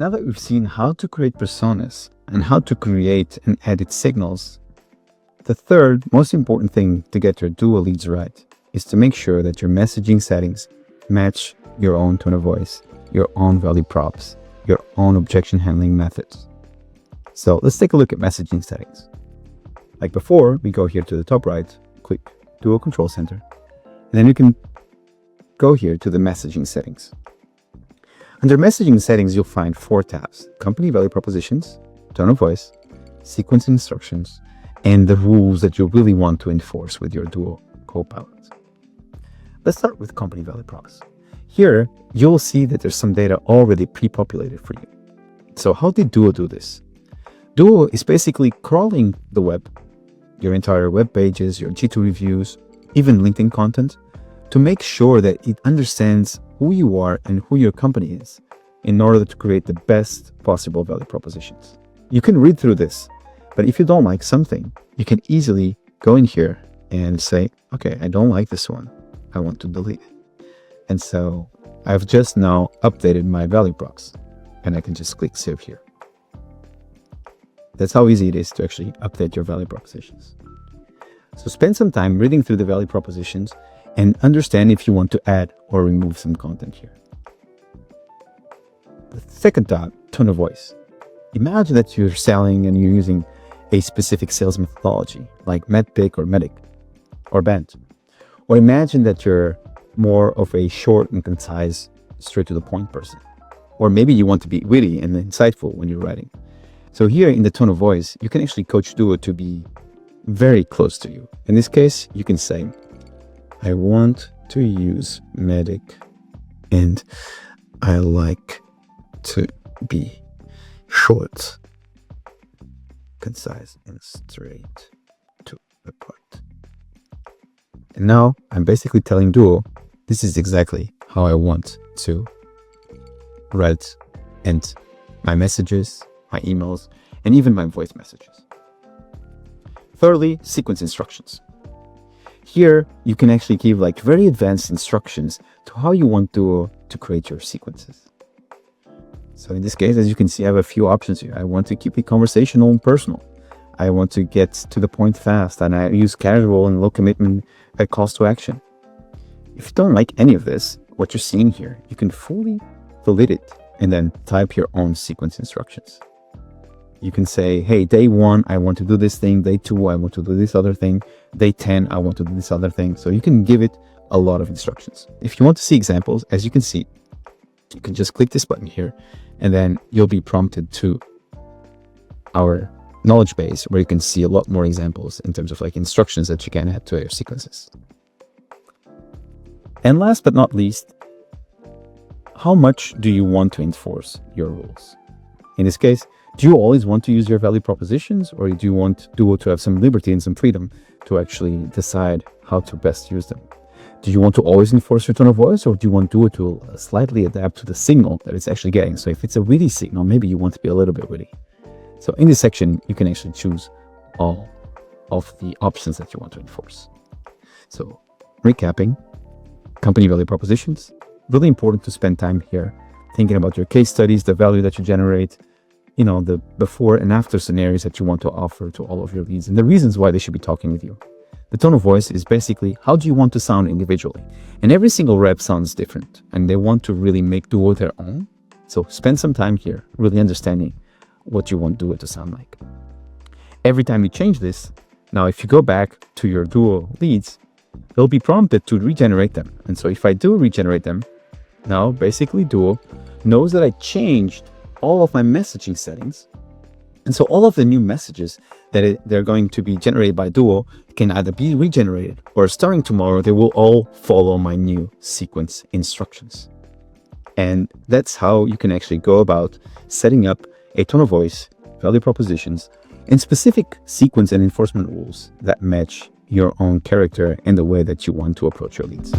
Now that we've seen how to create personas and how to create and edit signals, the third most important thing to get your Duo leads right is to make sure that your messaging settings match your own tone of voice, your own value props, your own objection handling methods. So let's take a look at messaging settings. Like before, we go here to the top right, click Duo Control Center, and then you can go here to the messaging settings. Under messaging settings, you'll find 4 tabs: company value propositions, tone of voice, sequence instructions, and the rules that you really want to enforce with your Duo Copilot. Let's start with company value props. Here, you'll see that there's some data already pre-populated for you. So how did Duo do this? Duo is basically crawling the web, your entire web pages, your G2 reviews, even LinkedIn content, to make sure that it understands who you are and who your company is in order to create the best possible value propositions. You can read through this, but if you don't like something, you can easily go in here and say, okay, I don't like this one. I want to delete it. And so I've just now updated my value props, and I can just click save here. That's how easy it is to actually update your value propositions. So spend some time reading through the value propositions and understand if you want to add or remove some content here. The second tab, tone of voice. Imagine that you're selling and you're using a specific sales methodology like MedPick or Medic or Bent. Or imagine that you're more of a short and concise, straight to the point person. Or maybe you want to be witty and insightful when you're writing. So here in the tone of voice, you can actually coach Duo to be very close to you. In this case, you can say, I want to use Medic and I like to be short, concise, and straight to the point. And now I'm basically telling Duo, this is exactly how I want to write and my messages, my emails, and even my voice messages. Thirdly, sequence instructions. Here, you can actually give like very advanced instructions to how you want to create your sequences. So in this case, as you can see, I have a few options here. I want to keep it conversational and personal. I want to get to the point fast, and I use casual and low commitment calls to action. If you don't like any of this, what you're seeing here, you can fully delete it and then type your own sequence instructions. You can say, hey, day 1, I want to do this thing. Day 2, I want to do this other thing. Day 10, I want to do this other thing. So you can give it a lot of instructions. If you want to see examples, as you can see, you can just click this button here, and then you'll be prompted to our knowledge base where you can see a lot more examples in terms of like instructions that you can add to your sequences. And last but not least, how much do you want to enforce your rules? In this case, do you always want to use your value propositions, or do you want Duo to have some liberty and some freedom to actually decide how to best use them? Do you want to always enforce your tone of voice, or do you want Duo to slightly adapt to the signal that it's actually getting? So if it's a witty signal, maybe you want to be a little bit witty. So in this section, you can actually choose all of the options that you want to enforce. So recapping, company value propositions, really important to spend time here thinking about your case studies, the value that you generate, the before and after scenarios that you want to offer to all of your leads, and the reasons why they should be talking with you. The tone of voice is basically how do you want to sound individually, and every single rep sounds different, and they want to really make Duo their own. So spend some time here really understanding what you want Duo to sound like. Every time you change this, now if you go back to your Duo leads, they'll be prompted to regenerate them. And so if I do regenerate them, now basically Duo knows that I changed all of my messaging settings. And so all of the new messages that they're going to be generated by Duo can either be regenerated, or starting tomorrow, they will all follow my new sequence instructions. And that's how you can actually go about setting up a tone of voice, value propositions, and specific sequence and enforcement rules that match your own character and the way that you want to approach your leads.